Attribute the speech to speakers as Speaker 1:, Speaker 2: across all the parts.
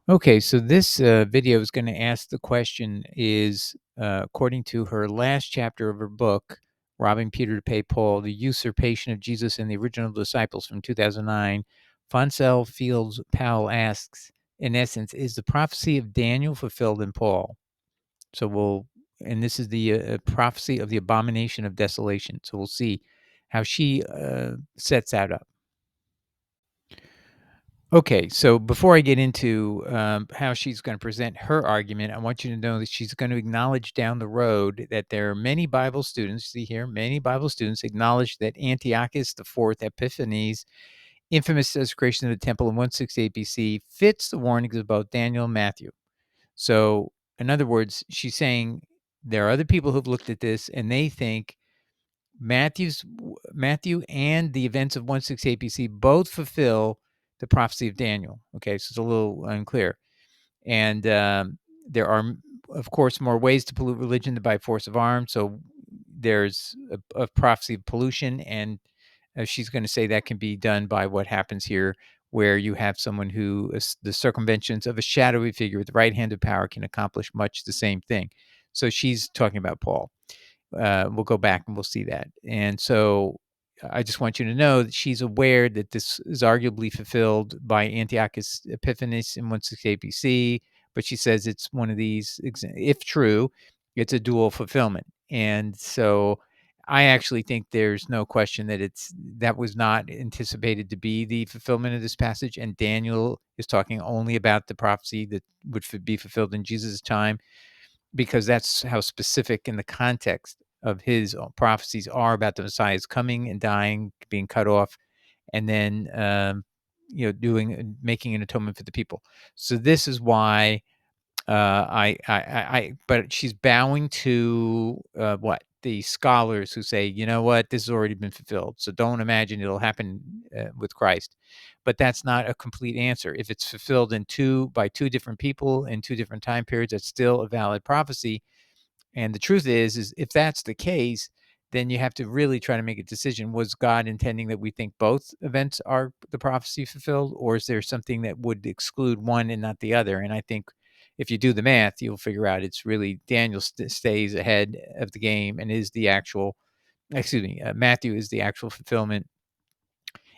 Speaker 1: Okay, so this video is going to ask the question is, according to her last chapter of her book, Robbing Peter to Pay Paul, The Usurpation of Jesus and the Original Disciples from 2009, Fonsell Fields Powell asks, in essence, is the prophecy of Daniel fulfilled in Paul? And this is the prophecy of the abomination of desolation. So we'll see how she sets that up. Okay, so before I get into how she's going to present her argument, I want you to know that she's going to acknowledge down the road that there are many Bible students, see here, many Bible students acknowledge that Antiochus IV Epiphanes' infamous desecration of the temple in 168 BC fits the warnings of both Daniel and Matthew. So, in other words, she's saying there are other people who've looked at this and they think Matthew and the events of 168 BC both fulfill the prophecy of Daniel. Okay, so it's a little unclear. And there are, of course, more ways to pollute religion than by force of arms. So there's a prophecy of pollution, and she's going to say that can be done by what happens here, where you have someone who is the circumventions of a shadowy figure with the right hand of power can accomplish much the same thing. So she's talking about Paul. We'll go back and we'll see that. And so I just want you to know that she's aware that this is arguably fulfilled by Antiochus Epiphanes in 168 BC, but she says it's one of these, if true, it's a dual fulfillment. And so I actually think there's no question that that was not anticipated to be the fulfillment of this passage. And Daniel is talking only about the prophecy that would be fulfilled in Jesus' time, because that's how specific in the context of his prophecies are about the Messiah's coming and dying, being cut off, and then making an atonement for the people. So this is why but she's bowing to what the scholars who say, you know what, this has already been fulfilled. So don't imagine it'll happen with Christ. But that's not a complete answer. If it's fulfilled by two different people in two different time periods, that's still a valid prophecy. And the truth is if that's the case, then you have to really try to make a decision. Was God intending that we think both events are the prophecy fulfilled, or is there something that would exclude one and not the other? And I think if you do the math, you'll figure out it's really Daniel stays ahead of the game and is the actual, Matthew is the actual fulfillment,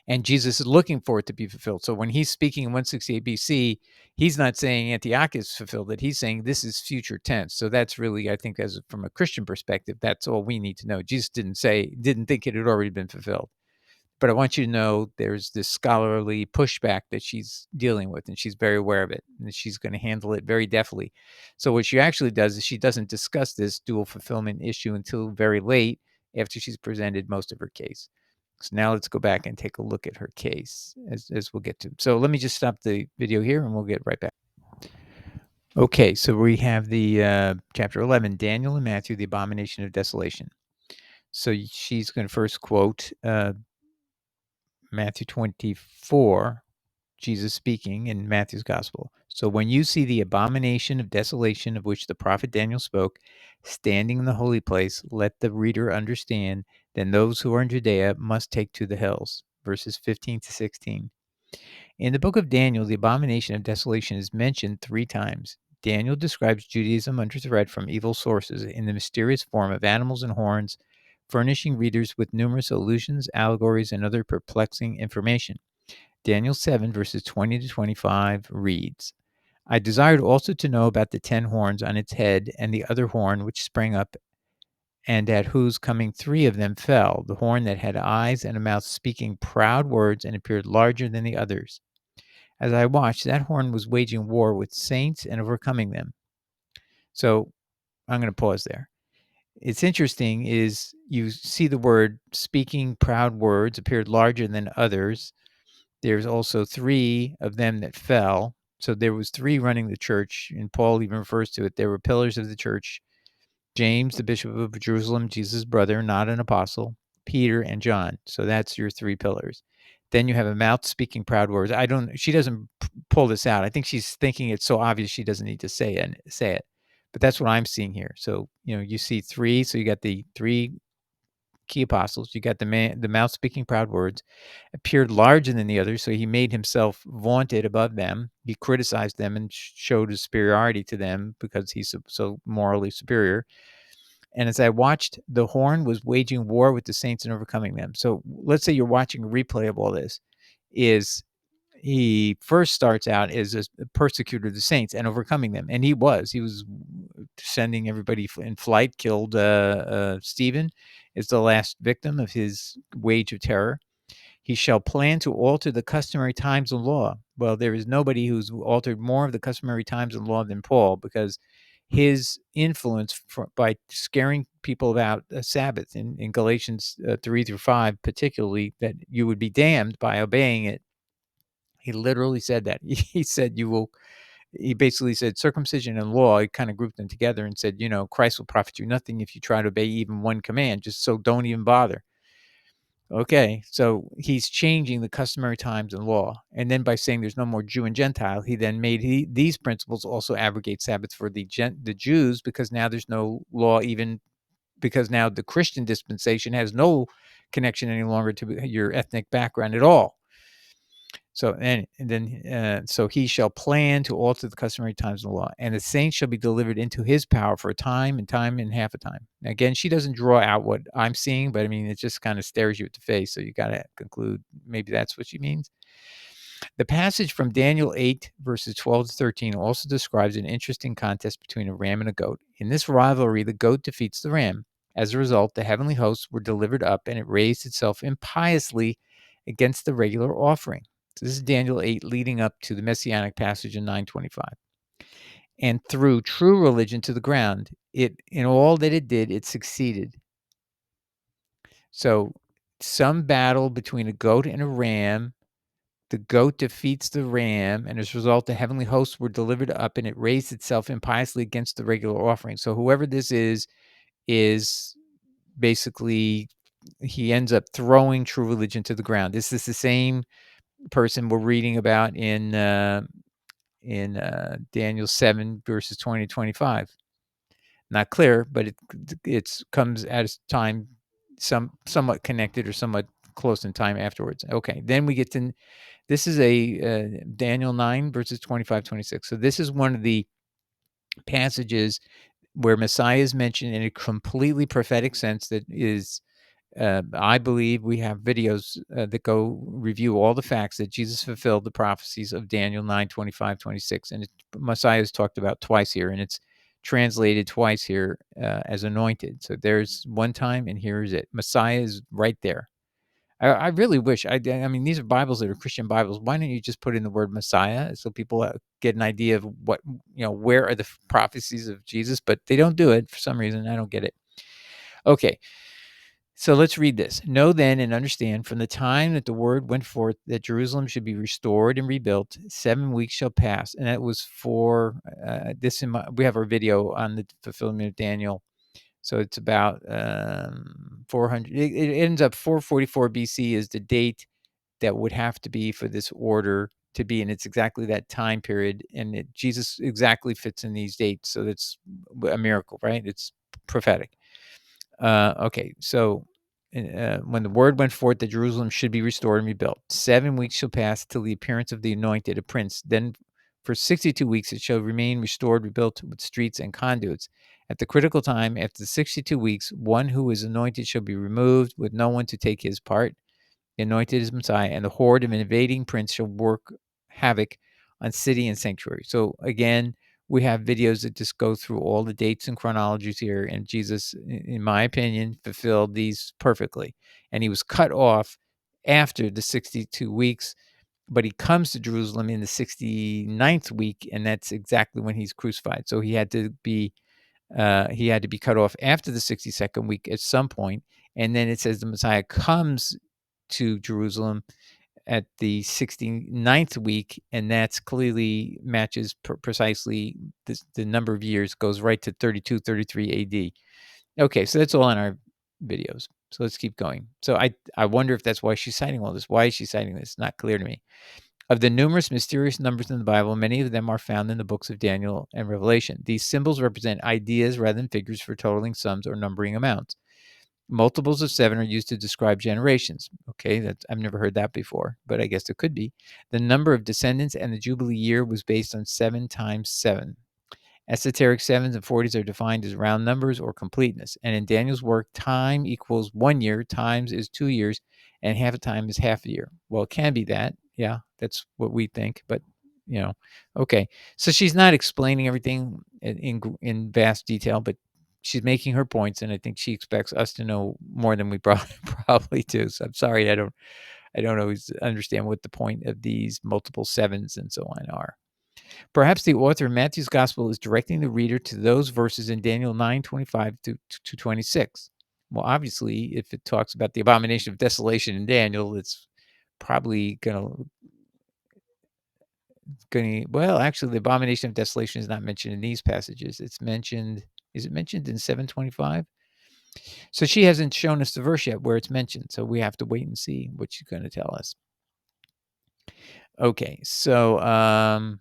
Speaker 1: and Jesus is looking for it to be fulfilled. So when he's speaking in 168 BC, he's not saying Antiochus fulfilled it. He's saying this is future tense. So that's really, I think, from a Christian perspective, that's all we need to know. Jesus didn't think it had already been fulfilled. But I want you to know there's this scholarly pushback that she's dealing with, and she's very aware of it, and she's going to handle it very deftly. So what she actually does is she doesn't discuss this dual fulfillment issue until very late after she's presented most of her case. So now let's go back and take a look at her case as we'll get to. So let me just stop the video here and we'll get right back. Okay, so we have the chapter 11, Daniel and Matthew, the Abomination of Desolation. So she's going to first quote Matthew 24, Jesus speaking in Matthew's gospel. So when you see the abomination of desolation of which the prophet Daniel spoke, standing in the holy place, let the reader understand, then those who are in Judea must take to the hills. Verses 15 to 16. In the book of Daniel, the abomination of desolation is mentioned 3 times. Daniel describes Judaism under threat from evil sources in the mysterious form of animals and horns, furnishing readers with numerous allusions, allegories, and other perplexing information. Daniel 7, verses 20 to 25 reads, I desired also to know about the 10 horns on its head and the other horn which sprang up, and at whose coming 3 of them fell, the horn that had eyes and a mouth speaking proud words and appeared larger than the others. As I watched, that horn was waging war with saints and overcoming them. So I'm going to pause there. It's interesting is you see the word speaking proud words appeared larger than others. There's also 3 of them that fell. So there was 3 running the church, and Paul even refers to it. There were pillars of the church: James, the bishop of Jerusalem, Jesus' brother, not an apostle, Peter, and John. So that's your 3 pillars. Then you have a mouth speaking proud words. She doesn't pull this out. I think she's thinking it's so obvious she doesn't need to say it. But that's what I'm seeing here. So, you see 3. So you got the 3 key apostles. You got the mouth speaking proud words, appeared larger than the others, so he made himself vaunted above them. He criticized them and showed his superiority to them because he's so morally superior. And as I watched, the horn was waging war with the saints and overcoming them. So let's say you're watching a replay of all this. Is he first starts out as a persecutor of the saints and overcoming them, and he was sending everybody in flight. Killed Stephen, is the last victim of his wage of terror. He shall plan to alter the customary times of law. Well, there is nobody who's altered more of the customary times of law than Paul, because his influence by scaring people about a Sabbath in Galatians 3-5, particularly, that you would be damned by obeying it. He literally said that. He said, he basically said circumcision and law. He kind of grouped them together and said, Christ will profit you nothing if you try to obey even one command, just so don't even bother. Okay, so he's changing the customary times and law. And then by saying there's no more Jew and Gentile, he then made these principles also abrogate Sabbath for the Jews, because now there's no law, even because now the Christian dispensation has no connection any longer to your ethnic background at all. So so he shall plan to alter the customary times of the law, and the saints shall be delivered into his power for a time and half a time. Now, again, she doesn't draw out what I'm seeing, but I mean, it just kind of stares you at the face. So you got to conclude maybe that's what she means. The passage from Daniel 8, verses 12-13 also describes an interesting contest between a ram and a goat. In this rivalry, the goat defeats the ram. As a result, the heavenly hosts were delivered up, and it raised itself impiously against the regular offering. So this is Daniel 8 leading up to the messianic passage in 925. And threw true religion to the ground. In all that it did, it succeeded. So some battle between a goat and a ram. The goat defeats the ram, and as a result, the heavenly hosts were delivered up, and it raised itself impiously against the regular offering. So whoever this is basically, he ends up throwing true religion to the ground. This is the same person we're reading about in Daniel 7, verses 20-25. Not clear, but it comes at a time somewhat connected or somewhat close in time afterwards. Okay, then we get to, this is a Daniel 9, verses 25-26. So this is one of the passages where Messiah is mentioned in a completely prophetic sense that is, I believe we have videos that go review all the facts that Jesus fulfilled the prophecies of Daniel 9, 25-26. And Messiah is talked about twice here, and it's translated twice here as anointed. So there's one time, and here is it. Messiah is right there. I really wish, I mean, these are Bibles that are Christian Bibles. Why don't you just put in the word Messiah so people get an idea of what, where are the prophecies of Jesus? But they don't do it for some reason. I don't get it. Okay. So let's read this. Know then and understand, from the time that the word went forth that Jerusalem should be restored and rebuilt, 7 weeks shall pass. And that was for this. We have our video on the fulfillment of Daniel. So it's about 400. It ends up 444 BC is the date that would have to be for this order to be. And it's exactly that time period. And Jesus exactly fits in these dates. So it's a miracle, right? It's prophetic. Okay, so when the word went forth that Jerusalem should be restored and rebuilt, 7 weeks shall pass till the appearance of the anointed, a prince. Then for 62 weeks it shall remain restored, rebuilt with streets and conduits. At the critical time, after the 62 weeks, one who is anointed shall be removed, with no one to take his part. The anointed is Messiah, and the horde of an invading prince shall work havoc on city and sanctuary. So again, we have videos that just go through all the dates and chronologies here, and Jesus, in my opinion, fulfilled these perfectly. And he was cut off after the 62 weeks, but he comes to Jerusalem in the 69th week, and that's exactly when he's crucified. So he had to be cut off after the 62nd week at some point. And then it says the Messiah comes to Jerusalem at the 69th week, and that's clearly matches precisely the number of years, goes right to 32, 33 AD. Okay, so that's all in our videos. So let's keep going. So I wonder if that's why she's citing all this. Why is she citing this? Not clear to me. Of the numerous mysterious numbers in the Bible, many of them are found in the books of Daniel and Revelation. These symbols represent ideas rather than figures for totaling sums or numbering amounts. Multiples of 7 are used to describe generations. Okay, I've never heard that before, but I guess it could be. The number of descendants and the Jubilee year was based on 7 times 7. Esoteric sevens and 40s are defined as round numbers or completeness. And in Daniel's work, time equals 1 year, times is 2 years, and half a time is half a year. Well, it can be that. Yeah, that's what we think. But, okay. So she's not explaining everything in vast detail, but she's making her points, and I think she expects us to know more than we probably do. So I'm sorry, I don't always understand what the point of these multiple sevens and so on are. Perhaps the author of Matthew's Gospel is directing the reader to those verses in Daniel 9:25 to 26. Well, obviously, if it talks about the abomination of desolation in Daniel, it's probably well, actually, the abomination of desolation is not mentioned in these passages. Is it mentioned in 7:25? So she hasn't shown us the verse yet where it's mentioned. So we have to wait and see what she's going to tell us. Okay, so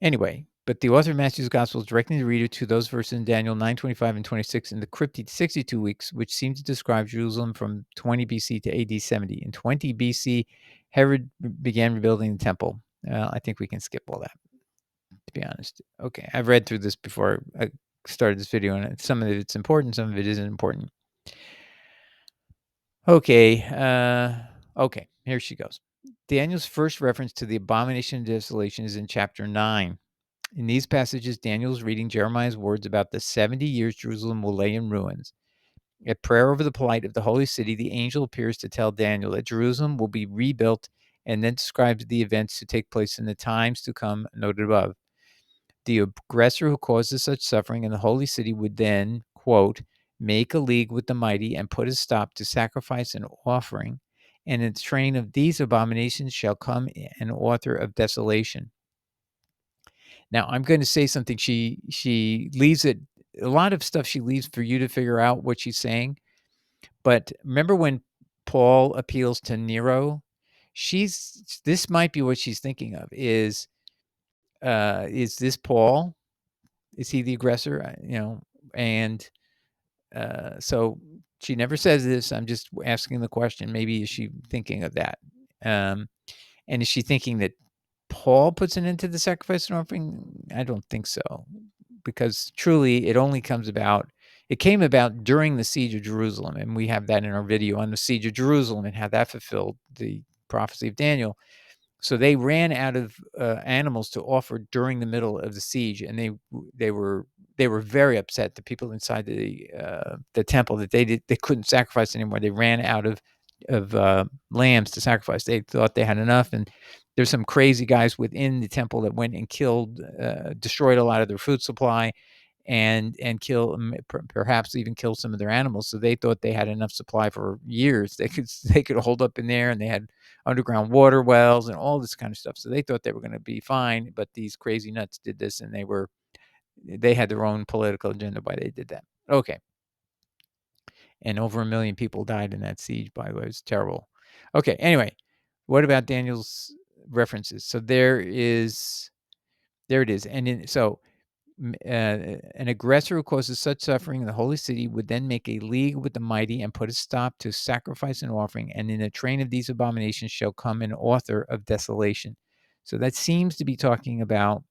Speaker 1: anyway, but the author of Matthew's Gospel is directing the reader to those verses in Daniel 9:25 and 26 in the cryptic 62 weeks, which seem to describe Jerusalem from 20 BC to AD 70. In 20 BC, Herod began rebuilding the temple. I think we can skip all that, to be honest. Okay, I've read through this before I started this video, and some of it's important, some of it isn't important. Okay, okay, here she goes. Daniel's first reference to the abomination of desolation is in chapter 9. In these passages, Daniel is reading Jeremiah's words about the 70 years Jerusalem will lay in ruins. At prayer over the plight of the holy city, the angel appears to tell Daniel that Jerusalem will be rebuilt and then describes the events to take place in the times to come noted above. The aggressor who causes such suffering in the holy city would then, quote, make a league with the mighty and put a stop to sacrifice and offering. And in the train of these abominations shall come an author of desolation. Now, I'm going to say something. She leaves it, a lot of stuff she leaves for you to figure out what she's saying. But remember when Paul appeals to Nero? This might be what she's thinking of is this Paul? Is he the aggressor? And so she never says this. I'm just asking the question. Maybe is she thinking of that? And is she thinking that Paul puts an end to the sacrifice and offering? I don't think so, because truly it came about during the siege of Jerusalem, and we have that in our video on the siege of Jerusalem and how that fulfilled the prophecy of Daniel. So they ran out of animals to offer during the middle of the siege, and they were very upset. The people inside the temple that they couldn't sacrifice anymore. They ran out of lambs to sacrifice. They thought they had enough, and there's some crazy guys within the temple that went and destroyed a lot of their food supply, and perhaps even kill some of their animals. So they thought they had enough supply for years. They could hold up in there, and they had underground water wells and all this kind of stuff. So they thought they were going to be fine, but these crazy nuts did this, and they had their own political agenda why they did that. Okay. And over 1 million people died in that siege, by the way. It was terrible. Okay, anyway, what about Daniel's references? So there it is. And so an aggressor who causes such suffering in the holy city would then make a league with the mighty and put a stop to sacrifice and offering. And in a train of these abominations shall come an author of desolation. So that seems to be talking about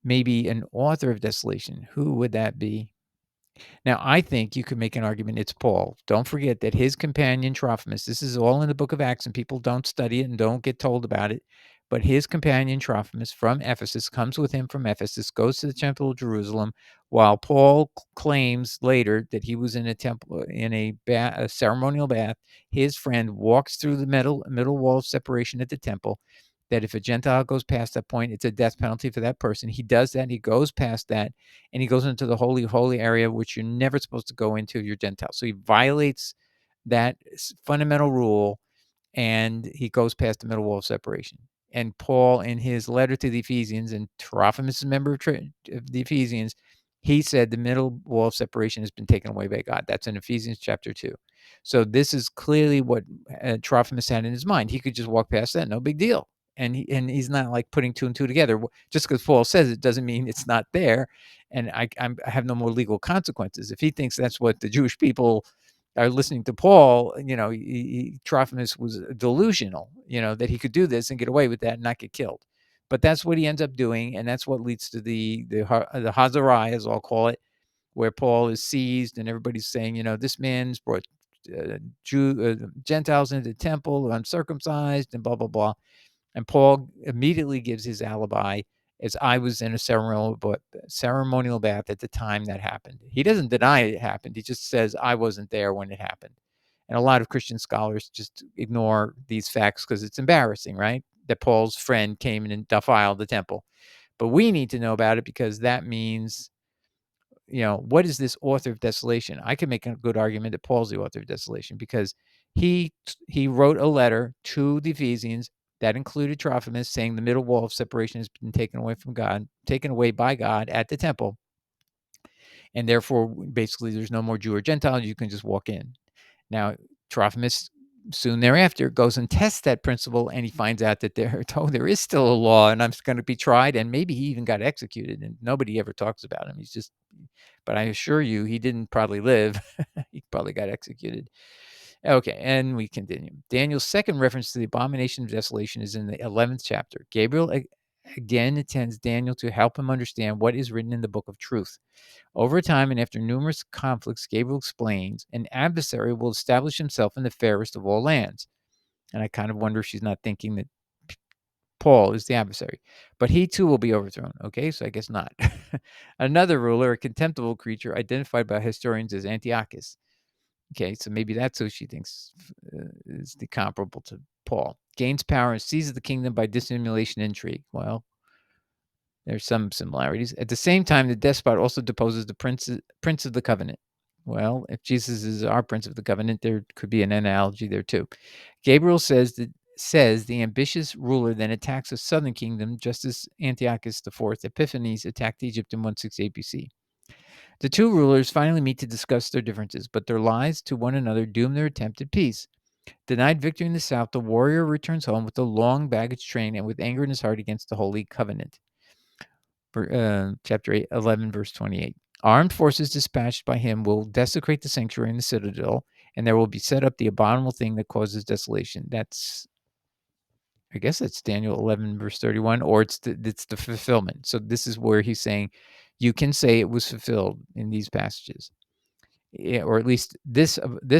Speaker 1: maybe an author of desolation. Who would that be? Now, I think you could make an argument it's Paul. Don't forget that his companion Trophimus, this is all in the book of Acts, and people don't study it and don't get told about it. But his companion Trophimus from Ephesus comes with him from Ephesus, goes to the temple of Jerusalem, while Paul claims later that he was in a temple, in a ceremonial bath. His friend walks through the middle wall of separation at the temple, that if a Gentile goes past that point, it's a death penalty for that person. He does that. He goes past that, and he goes into the holy area, which you're never supposed to go into if you're Gentile. So he violates that fundamental rule, and he goes past the middle wall of separation. And Paul, in his letter to the Ephesians, and Trophimus is a member of the Ephesians, he said the middle wall of separation has been taken away by God. That's in Ephesians chapter 2. So this is clearly what Trophimus had in his mind. He could just walk past that, no big deal. and he's not like putting two and two together. Just because Paul says it doesn't mean it's not there, and I have no more legal consequences. If he thinks that's what the Jewish people are listening to Paul, Trophimus was delusional, that he could do this and get away with that and not get killed. But that's what he ends up doing, and that's what leads to the Hazarai, as I'll call it, where Paul is seized and everybody's saying, this man's brought Gentiles into the temple, uncircumcised, and blah, blah, blah. And Paul immediately gives his alibi as I was in a ceremonial bath at the time that happened. He doesn't deny it happened. He just says, I wasn't there when it happened. And a lot of Christian scholars just ignore these facts because it's embarrassing, right? That Paul's friend came in and defiled the temple. But we need to know about it because that means, what is this author of Desolation? I can make a good argument that Paul's the author of Desolation because he wrote a letter to the Ephesians that included Trophimus saying the middle wall of separation has been taken away by God at the temple. And therefore, basically, there's no more Jew or Gentile. You can just walk in. Now, Trophimus soon thereafter goes and tests that principle, and he finds out that there is still a law, and I'm going to be tried, and maybe he even got executed, and nobody ever talks about him. But I assure you, he didn't probably live. He probably got executed. Okay, and we continue. Daniel's second reference to the abomination of desolation is in the 11th chapter. Gabriel again attends Daniel to help him understand what is written in the book of truth. Over time and after numerous conflicts, Gabriel explains, an adversary will establish himself in the fairest of all lands. And I kind of wonder if she's not thinking that Paul is the adversary. But he too will be overthrown. Okay, so I guess not. Another ruler, a contemptible creature identified by historians as Antiochus. Okay, so maybe that's who she thinks is the comparable to Paul. Gains power and seizes the kingdom by dissimulation and intrigue. Well, there's some similarities. At the same time, the despot also deposes the prince of the covenant. Well, if Jesus is our prince of the covenant, there could be an analogy there too. Gabriel says the ambitious ruler then attacks the southern kingdom, just as Antiochus IV Epiphanes attacked Egypt in 168 BC. The two rulers finally meet to discuss their differences, but their lies to one another doom their attempt at peace. Denied victory in the south, the warrior returns home with a long baggage train and with anger in his heart against the holy covenant. Chapter 11, verse 28. Armed forces dispatched by him will desecrate the sanctuary and the citadel, and there will be set up the abominable thing that causes desolation. I guess that's Daniel 11, verse 31, or it's the fulfillment. So this is where he's saying, you can say it was fulfilled in these passages. Yeah, or at least this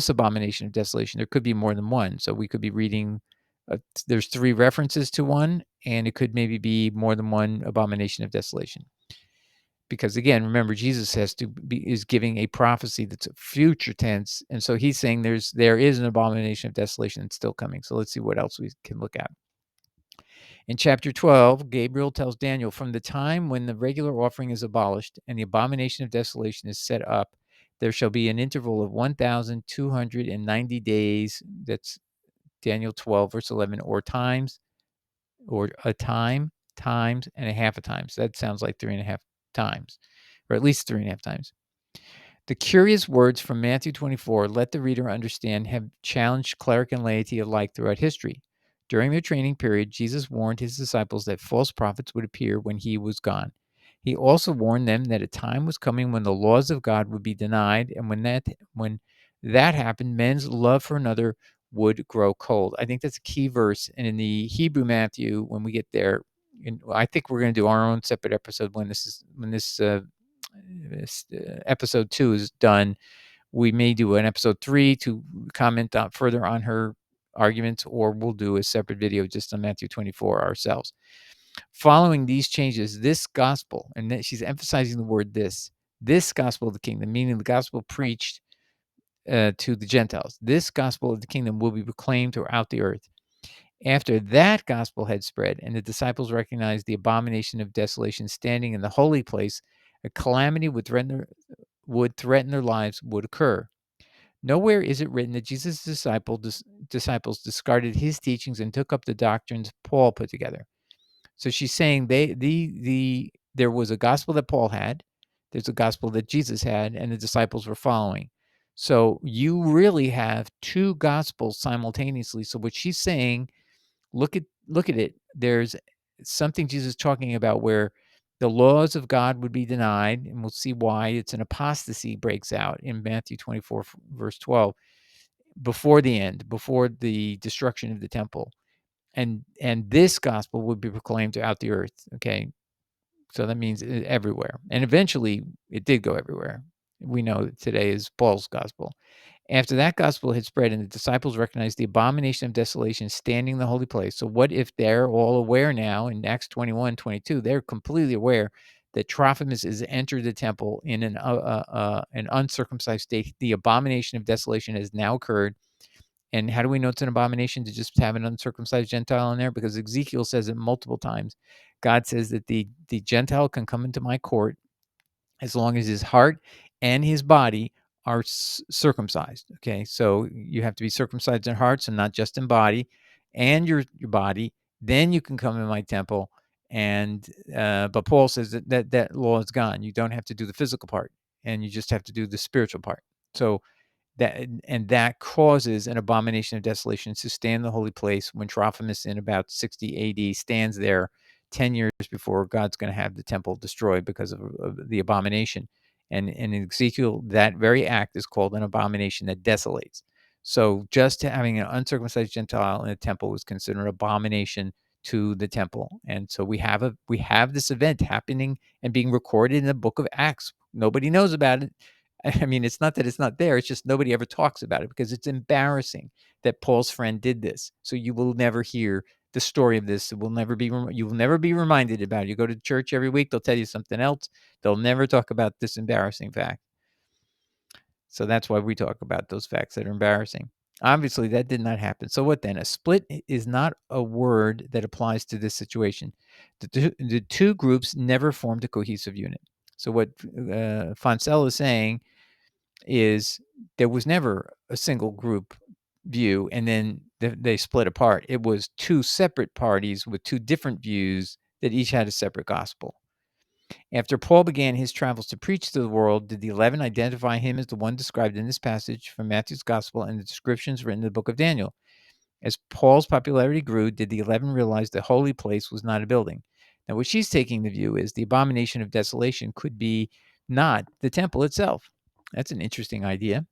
Speaker 1: abomination of desolation. There could be more than one. So we could be reading, there's three references to one, and it could maybe be more than one abomination of desolation. Because again, remember, Jesus is giving a prophecy that's a future tense, and so he's saying there is an abomination of desolation that's still coming. So let's see what else we can look at. In chapter 12, Gabriel tells Daniel, from the time when the regular offering is abolished and the abomination of desolation is set up, there shall be an interval of 1,290 days. That's Daniel 12, verse 11, or a time, times, and a half a time. So that sounds like 3.5 times, or at least 3.5 times. The curious words from Matthew 24, let the reader understand, have challenged cleric and laity alike throughout history. During their training period, Jesus warned his disciples that false prophets would appear when he was gone. He also warned them that a time was coming when the laws of God would be denied, and when that happened, men's love for another would grow cold. I think that's a key verse. And in the Hebrew Matthew, when we get there, I think we're going to do our own separate episode when this episode 2 is done. We may do an episode 3 to comment further on her arguments, or we'll do a separate video just on Matthew 24 ourselves. Following these changes, this gospel, and she's emphasizing the word this gospel of the kingdom, meaning the gospel preached to the Gentiles, this gospel of the kingdom will be proclaimed throughout the earth. After that gospel had spread and the disciples recognized the abomination of desolation standing in the holy place, a calamity would threaten their lives would occur. Nowhere is it written that Jesus' disciples discarded his teachings and took up the doctrines Paul put together. So she's saying there was a gospel that Paul had, there's a gospel that Jesus had, and the disciples were following. So you really have two gospels simultaneously. So what she's saying, look at it. there's something Jesus talking about where the laws of God would be denied, and we'll see why. It's an apostasy breaks out in Matthew 24, verse 12, before the end, before the destruction of the temple. And this gospel would be proclaimed throughout the earth, okay? So that means everywhere. And eventually it did go everywhere. We know today is Paul's gospel. After that gospel had spread and the disciples recognized the abomination of desolation standing in the holy place. So what if they're all aware now in Acts 21:22? They're completely aware that Trophimus has entered the temple in an uncircumcised state. The abomination of desolation has now occurred. And how do we know it's an abomination to just have an uncircumcised Gentile in there? Because Ezekiel says it multiple times. God says that the Gentile can come into my court as long as his heart and his body are circumcised. Okay, so you have to be circumcised in hearts and not just in body, and your body. Then you can come in my temple. And but Paul says that law is gone. You don't have to do the physical part, and you just have to do the spiritual part. So that causes an abomination of desolation to stand in the holy place when Trophimus in about 60 AD stands there 10 years before God's going to have the temple destroyed because of the abomination. And in Ezekiel, that very act is called an abomination that desolates. So just having an uncircumcised Gentile in a temple was considered an abomination to the temple. And so we have this event happening and being recorded in the book of Acts. Nobody knows about it. I mean, it's not that it's not there. It's just nobody ever talks about it because it's embarrassing that Paul's friend did this. So you will never hear the story of this. It will never be. You will never be reminded about it. You go to church every week; they'll tell you something else. They'll never talk about this embarrassing fact. So that's why we talk about those facts that are embarrassing. Obviously, that did not happen. So what then? A split is not a word that applies to this situation. The two groups never formed a cohesive unit. So what Foncel is saying is there was never a single group view and then they split apart. It was two separate parties with two different views that each had a separate gospel. After Paul began his travels to preach to the world, did the 11 identify him as the one described in this passage from Matthew's gospel and the descriptions written in the book of Daniel? As Paul's popularity grew, did the 11 realize the holy place was not a building? Now, what she's taking the view is the abomination of desolation could be not the temple itself. That's an interesting idea.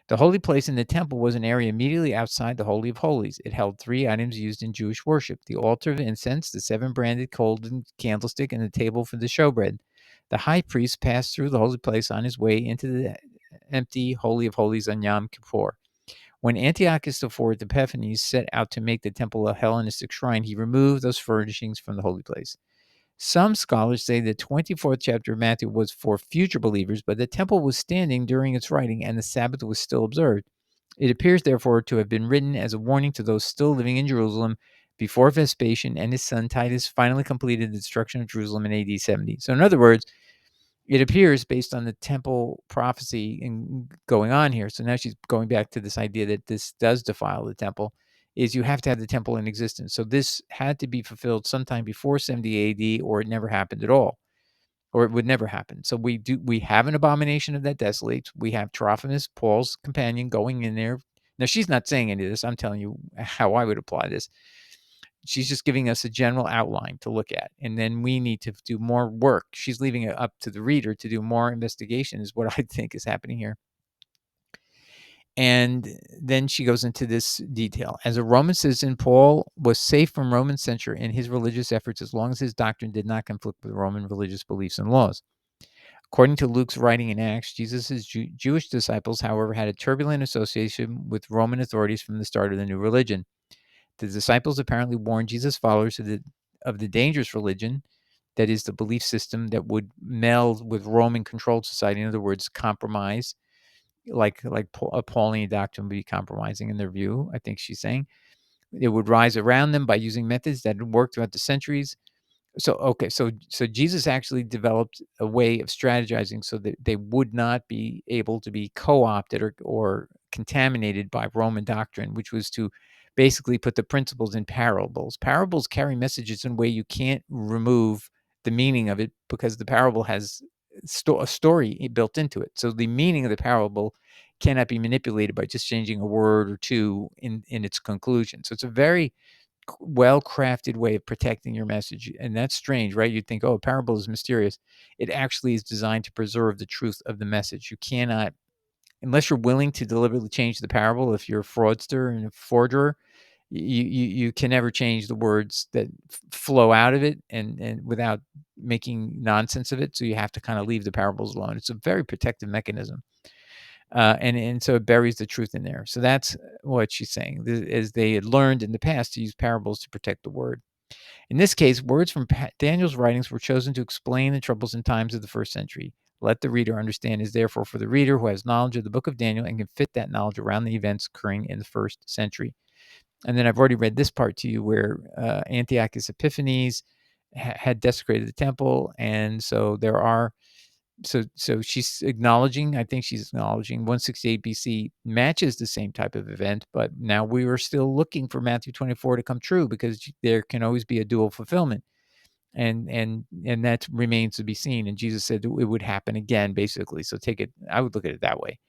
Speaker 1: The holy place in the temple was an area immediately outside the Holy of Holies. It held three items used in Jewish worship: the altar of incense, the seven branded golden candlestick, and the table for the showbread. The high priest passed through the holy place on his way into the empty Holy of Holies on Yom Kippur. When Antiochus IV Epiphanes set out to make the temple a Hellenistic shrine, he removed those furnishings from the holy place. Some scholars say the 24th chapter of Matthew was for future believers, but the temple was standing during its writing and the Sabbath was still observed. It appears, therefore, to have been written as a warning to those still living in Jerusalem before Vespasian and his son Titus finally completed the destruction of Jerusalem in AD 70. So, in other words, it appears based on the temple prophecy and going on here. So now she's going back to this idea that this does defile the temple, is you have to have the temple in existence. So this had to be fulfilled sometime before 70 AD, or it never happened at all, or it would never happen. So we have an abomination of that desolates. We have Trophimus, Paul's companion, going in there. Now she's not saying any of this. I'm telling you how I would apply this. She's just giving us a general outline to look at, and then we need to do more work. She's leaving it up to the reader to do more investigation, is what I think is happening here. And then she goes into this detail. As a Roman citizen, Paul was safe from Roman censure in his religious efforts as long as his doctrine did not conflict with Roman religious beliefs and laws. According to Luke's writing in Acts, Jesus' Jewish disciples, however, had a turbulent association with Roman authorities from the start of the new religion. The disciples apparently warned Jesus' followers of the dangerous religion, that is, the belief system that would meld with Roman-controlled society. In other words, compromise, like a Pauline doctrine would be compromising in their view, I think she's saying. It would rise around them by using methods that had worked throughout the centuries. So Jesus actually developed a way of strategizing so that they would not be able to be co-opted or contaminated by Roman doctrine, which was to basically put the principles in parables. Parables carry messages in a way you can't remove the meaning of it, because the parable has a story built into it. So the meaning of the parable cannot be manipulated by just changing a word or two in its conclusion. So it's a very well-crafted way of protecting your message. And that's strange, right? You'd think, oh, a parable is mysterious. It actually is designed to preserve the truth of the message. You cannot, unless you're willing to deliberately change the parable, if you're a fraudster and a forger, you can never change the words that flow out of it, and without making nonsense of it. So you have to kind of leave the parables alone. It's a very protective mechanism. And so it buries the truth in there. So that's what she's saying, is they had learned in the past to use parables to protect the word. In this case, words from Daniel's writings were chosen to explain the troubles and times of the first century. Let the reader understand is therefore for the reader who has knowledge of the book of Daniel and can fit that knowledge around the events occurring in the first century. And then I've already read this part to you where Antiochus Epiphanes had desecrated the temple. And so there are, so she's acknowledging, I think she's acknowledging 168 BC matches the same type of event, but now we are still looking for Matthew 24 to come true, because there can always be a dual fulfillment. And that remains to be seen. And Jesus said it would happen again, basically. So I would look at it that way.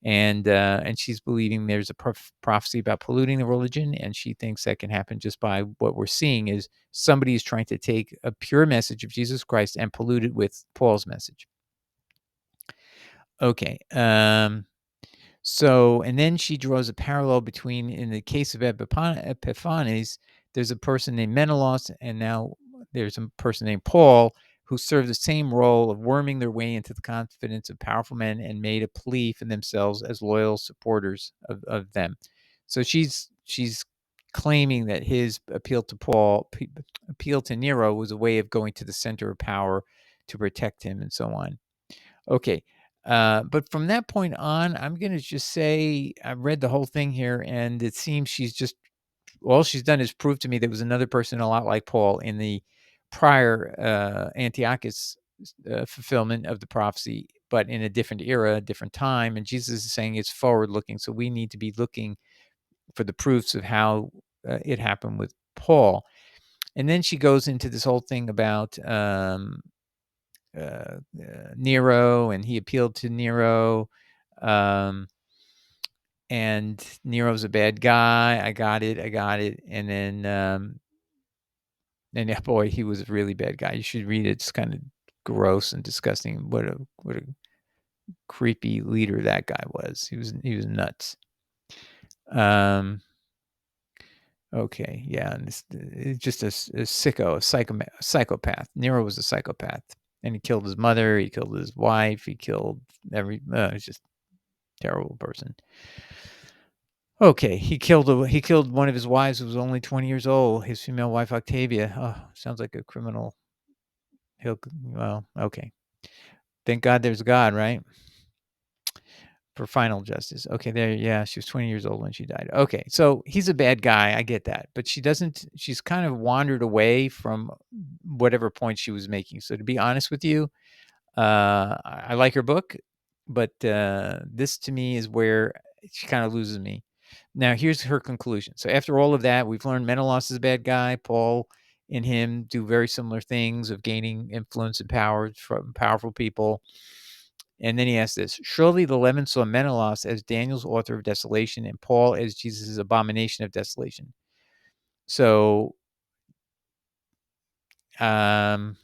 Speaker 1: And she's believing there's a prophecy about polluting the religion, and she thinks that can happen just by what we're seeing is somebody is trying to take a pure message of Jesus Christ and pollute it with Paul's message. Okay. So, and then she draws a parallel between, in the case of Epiphanes, there's a person named Menelaus, and now there's a person named Paul who served the same role of worming their way into the confidence of powerful men and made a plea for themselves as loyal supporters of them. So she's claiming that his appeal to Nero was a way of going to the center of power to protect him and so on. Okay. But from that point on, I'm going to just say I've read the whole thing here, and it seems all she's done is prove to me there was another person a lot like Paul in the prior Antiochus fulfillment of the prophecy, but in a different era, a different time. And Jesus is saying it's forward looking. So we need to be looking for the proofs of how it happened with Paul. And then she goes into this whole thing about Nero, and he appealed to Nero, and Nero's a bad guy. I got it. And then, yeah, boy, he was a really bad guy. You should read it. It's kind of gross and disgusting. What a creepy leader that guy was. He was nuts. Okay, yeah, and it's just a sicko, a psychopath. Nero was a psychopath, and he killed his mother. He killed his wife. He killed he's just a terrible person. Okay, he killed one of his wives who was only 20 years old. His female wife Octavia. Oh, sounds like a criminal. Well, okay. Thank God there's God, right? For final justice. Okay, yeah, she was 20 years old when she died. Okay, so he's a bad guy. I get that. But she's kind of wandered away from whatever point she was making. So to be honest with you, I like her book, but this to me is where she kind of loses me. Now, here's her conclusion. So after all of that, we've learned Menelaus is a bad guy. Paul and him do very similar things of gaining influence and power from powerful people. And then he asks this: surely the 11 saw Menelaus as Daniel's author of Desolation and Paul as Jesus' abomination of desolation. So, and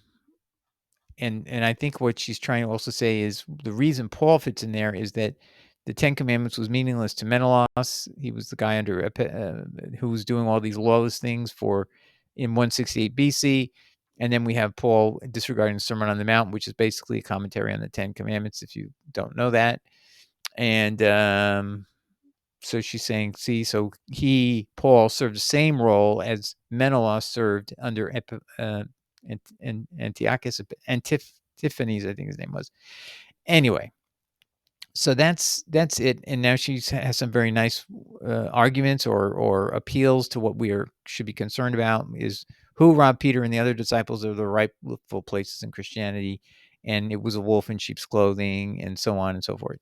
Speaker 1: I think what she's trying to also say is the reason Paul fits in there is that the 10 Commandments was meaningless to Menelaus. He was the guy under who was doing all these lawless things in 168 BC. And then we have Paul disregarding the Sermon on the Mount, which is basically a commentary on the 10 Commandments, if you don't know that. And so she's saying, see, so Paul, served the same role as Menelaus served under Antiochus Epiphanes, I think his name was. Anyway, so that's it. And now she has some very nice arguments or appeals to what we should be concerned about is who robbed Peter and the other disciples of the rightful places in Christianity, and it was a wolf in sheep's clothing, and so on and so forth.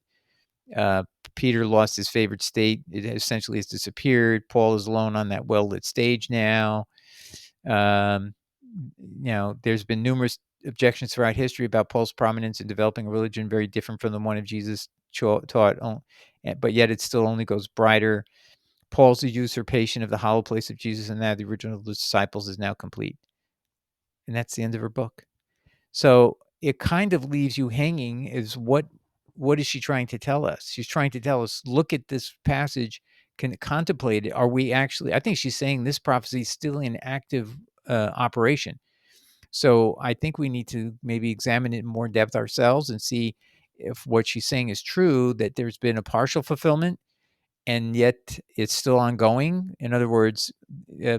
Speaker 1: Peter lost his favorite state. It essentially has disappeared. Paul is alone on that well-lit stage now. There's been numerous objections throughout history about Paul's prominence in developing a religion very different from the one of Jesus taught, but yet it still only goes brighter. Paul's usurpation of the hollow place of Jesus and that of the original disciples is now complete. And that's the end of her book. So it kind of leaves you hanging is what is she trying to tell us? She's trying to tell us, look at this passage, can contemplate it. Are we actually, I think she's saying this prophecy is still in active operation. So I think we need to maybe examine it in more depth ourselves and see if what she's saying is true, that there's been a partial fulfillment and yet it's still ongoing. In other words,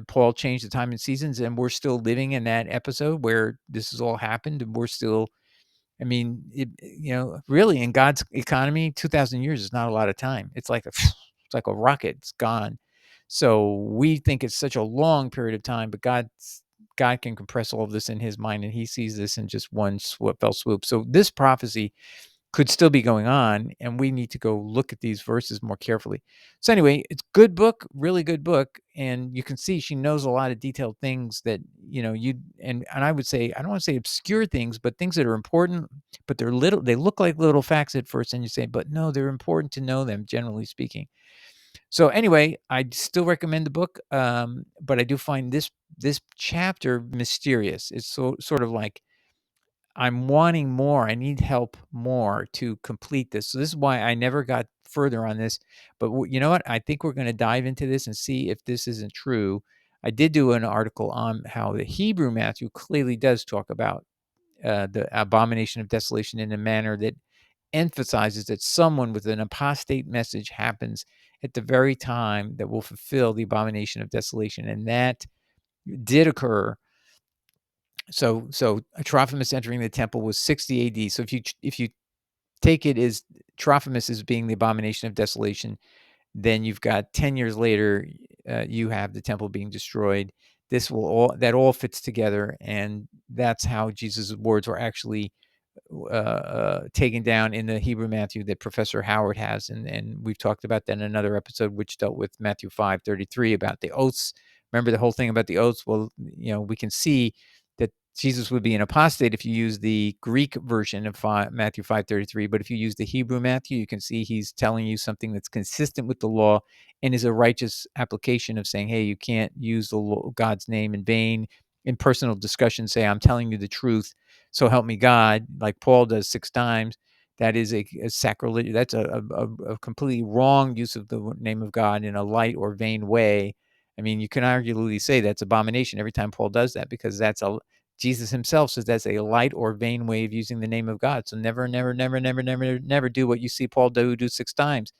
Speaker 1: Paul changed the time and seasons, and we're still living in that episode where this has all happened, and we're still. I mean, really, in God's economy, 2,000 years is not a lot of time. It's like a rocket; it's gone. So we think it's such a long period of time, but God can compress all of this in His mind, and He sees this in just one fell swoop. So this prophecy could still be going on, and we need to go look at these verses more carefully. So anyway, it's good book, really good book, and you can see she knows a lot of detailed things that you and I would say, I don't want to say obscure things, but things that are important, but they're little. They look like little facts at first, and you say, but no, they're important to know them, generally speaking. So anyway, I still recommend the book, but I do find this chapter mysterious. It's sort of like, I'm wanting more. I need help more to complete this. So this is why I never got further on this. But you know what? I think we're going to dive into this and see if this isn't true. I did do an article on how the Hebrew Matthew clearly does talk about the abomination of desolation in a manner that emphasizes that someone with an apostate message happens at the very time that will fulfill the abomination of desolation. And that did occur. So Trophimus entering the temple was 60 AD. So if you take it as Trophimus as being the abomination of desolation, then you've got 10 years later, you have the temple being destroyed. That all fits together, and that's how Jesus' words were actually taken down in the Hebrew Matthew that Professor Howard has, and we've talked about that in another episode, which dealt with Matthew 5:33 about the oaths. Remember the whole thing about the oaths? Well, we can see that Jesus would be an apostate if you use the Greek version of Matthew 5:33, but if you use the Hebrew Matthew, you can see he's telling you something that's consistent with the law and is a righteous application of saying, hey, you can't use God's name in vain. In personal discussion, say, I'm telling you the truth, so help me God, like Paul does 6 times. That is a sacrilege. That's a completely wrong use of the name of God in a light or vain way. I mean, you can arguably say that's abomination every time Paul does that, because Jesus himself says that's a light or vain way of using the name of God. So never, never, never, never, never, never do what you see Paul do 6 times.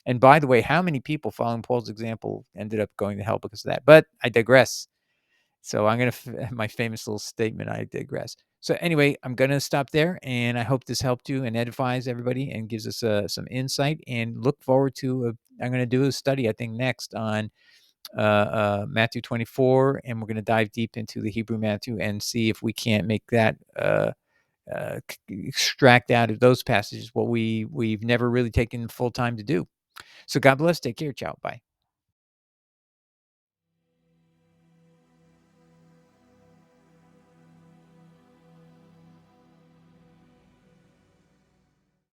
Speaker 1: And by the way, how many people following Paul's example ended up going to hell because of that? But I digress. So I'm going to, my famous little statement, I digress. So anyway, I'm going to stop there, and I hope this helped you and edifies everybody and gives us some insight, and look forward to, I'm going to do a study, I think, next on Matthew 24, and we're going to dive deep into the Hebrew Matthew and see if we can't make that, extract out of those passages what we've never really taken full time to do. So God bless. Take care. Ciao. Bye.